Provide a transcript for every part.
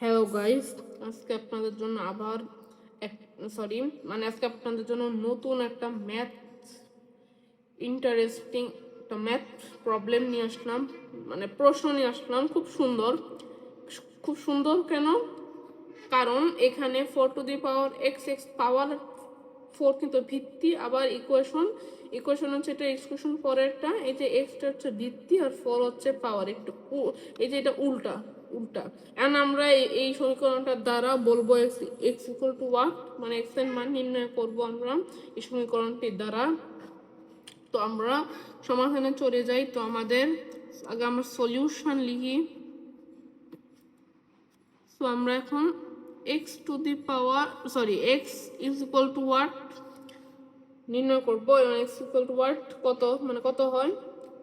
Hello guys, আজকে আপনাদের জন্য আজকে আপনাদের জন্য নতুন একটা ইন্টারেস্টিং একটা ম্যাথ প্রবলেম নিয়ে আসলাম, প্রশ্ন নিয়ে আসলাম। খুব সুন্দর কেন? কারণ এখানে 4 কিন্তু ভিত্তি, আবার ইকুয়েশন হচ্ছে এটা এক্সক্লুশন পরেরটা। এই যে এক্সটা হচ্ছে ভিত্তি আর 4 হচ্ছে পাওয়ার। এই যে এটা উল্টা উল্টা এখন আমরা এই সমীকরণটার দ্বারা বলবো এক্স ইকুয়াল টু ওয়াট, মানে এক্স এর মান নির্ণয় করবো আমরা এই সমীকরণটির দ্বারা। তো আমরা সমাধানে চলে যাই। তো আমাদের আগে আমরা সলিউশন লিখি। তো আমরা এখন x is equal to what নির্ণয় করবো, এবং এক্স ইকুয়াল টু ওয়াট কত হয়।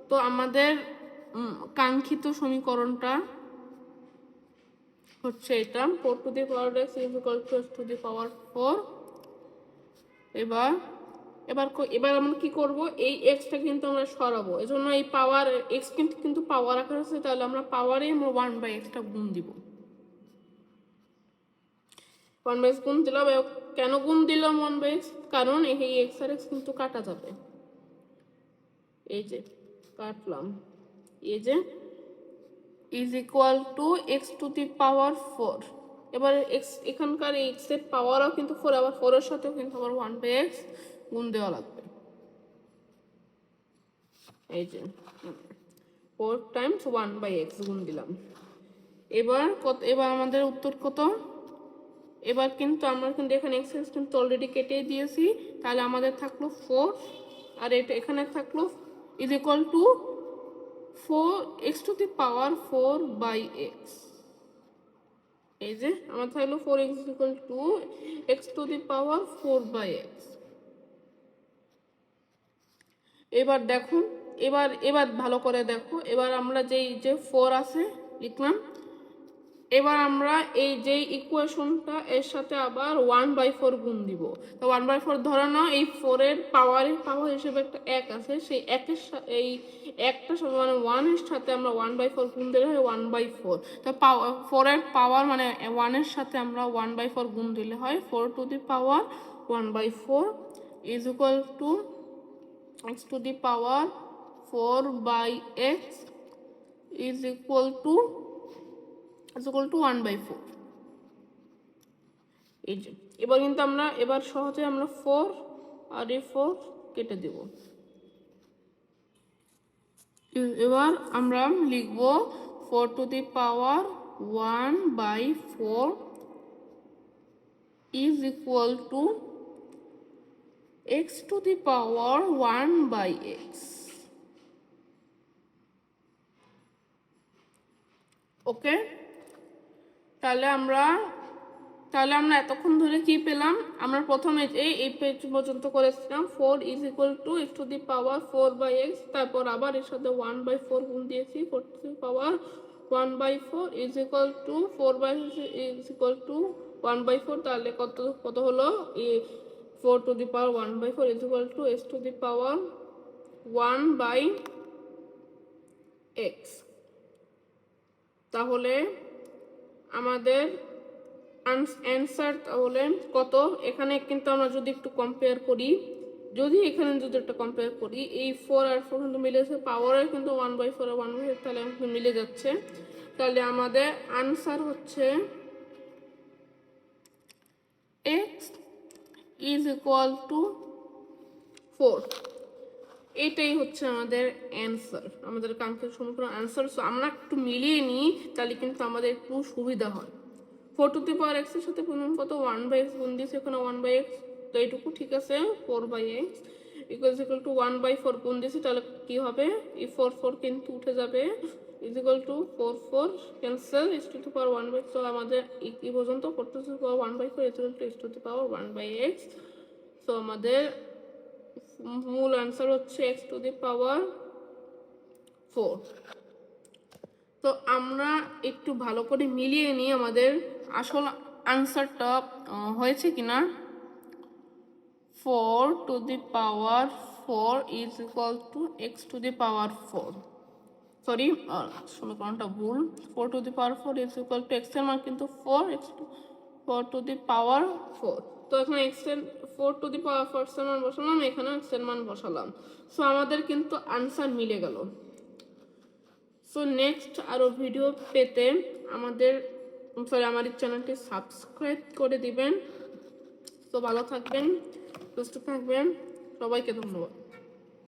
তো আমাদের কাঙ্ক্ষিত সমীকরণটা হচ্ছে এটা, 4 to the power x is equal to x to the power 4। এবার এবার এবার আমরা কি করব, এই এক্সটা কিন্তু আমরা সরাবো। এজন্য এই পাওয়ার এক্স কিন্তু পাওয়ার আকার আছে, তাহলে আমরা পাওয়ারে আমরা 1/x টা গুণ দিব। 1/x গুণ দিলাম। কেন গুণ দিলাম 1/x? কারণ এই এক্স আর এক্স কিন্তু কাটা যাবে। এই যে কাটলাম, এই যে is equal to x to the power 4। এবার এক্স, এখানকার এক্স এর পাওয়ারও কিন্তু 4, আবার 4 এর সাথেও কিন্তু আবার 1/x গুণ দেওয়া লাগবে। এই যে 4 টাইমস 1/x গুণ দিলাম। এবার আমাদের উত্তর কত? এবার কিন্তু আমরা কিন্তু এখানে এক্স কিন্তু অলরেডি কেটে দিয়েছি, তাহলে আমাদের থাকলো 4, আর এটা এখানে থাকলো is equal two 4x two the power 4/x। এই যে আমার থাকলো 4x equal to x to the power 4/x। এবার দেখুন, এবার ভালো করে দেখো। এবার আমরা যে 4 আছে লিখলাম। এবার আমরা এই যে ইকুয়েশনটা এর সাথে আবার 1/4 গুণ দিব। তো 1/4 ধরে নাও এই 4 এর পাওয়ার হিসেবে একটা 1 আছে, সেই এই একটা মানে 1 এর সাথে আমরা 1/4 গুণ দিলে হয় 1/4। তো 4 এর পাওয়ার মানে 1 এর সাথে আমরা 1/4 গুণ দিলে হয় 4 to the power 1/4 is equal to x to the power 4/x is equal to 1/4। এই যে এবার কিন্তু এবার সহজে আমরা 4 আর এই 4 কেটে দেব। এবার আমরা লিখব 4 to the power 1/4 is equal to x to the power 1/x। ওকে, তাহলে আমরা এতক্ষণ ধরে কি পেলাম? আমরা প্রথমে এই পেজ পর্যন্ত করেছিলাম 4 is equal to x to the power 4/x, তারপর আবার এর সাথে 1/4 গুণ দিয়েছি। 4 to the power 1/4 is equal two 4/x is equal two 1/4। তাহলে কত হলো? 4 to the power 1/4 is equal to x to the power 1/x। তাহলে আমাদের অ্যান্সার তাহলে কত? এখানে কিন্তু আমরা যদি একটু কম্পেয়ার করি, এই 4 আর 4 কিন্তু মিলেছে, পাওয়ারের কিন্তু 1/4 আর 1/4 তাহলে মিলে যাচ্ছে। তাহলে আমাদের আনসার হচ্ছে x ইজ ইকুয়াল টু 4। এটাই হচ্ছে আমাদের অ্যান্সার, আমাদের কাঙ্ক্ষিত সমীকরণ অ্যান্সার। সো আমরা একটু মিলিয়ে নিই, তাহলে কিন্তু আমাদের একটু সুবিধা হয়। 4 টু দি পাওয়ার x এর সাথে কত 1/x গুণ দিয়েছে, এখানে 1/x, তো এইটুকু ঠিক আছে। 4/x ইকুয়াল টু 1/4 গুণ দিয়েছি, তাহলে কি হবে? এই 4 কিন্তু উঠে যাবে, is equal two 4 cancel, x to the power 1/x। তো আমাদের এই পর্যন্ত 4 to the power 1/4 equal to x to the power 1/x। তো আমাদের মূল অ্যান্সার হচ্ছে x টু দি পাওয়ার 4। তো আমরা একটু ভালো করে মিলিয়ে নিই আমাদের আসল আনসারটা হয়েছে কিনা। 4 to the power 4 is equal to x to the power 4। Sorry সমীকরণটা ভুল, 4 to the power 4 is equal to x এর মান কিন্তু 4, এক্স 4 টু দি পাওয়ার 4। তো এখানে এক্স এর 4 টু দি পাওয়ার 4 এর মান বসালাম, এখানে এক্স এর মান বসালাম। সো আমাদের কিন্তু আনসার মিলে গেল। সো নেক্সট আরও ভিডিও পেতে আমাদের আমার চ্যানেলটি সাবস্ক্রাইব করে দিবেন। তো ভালো থাকবেন, সুস্থ থাকবেন, সবাইকে ধন্যবাদ।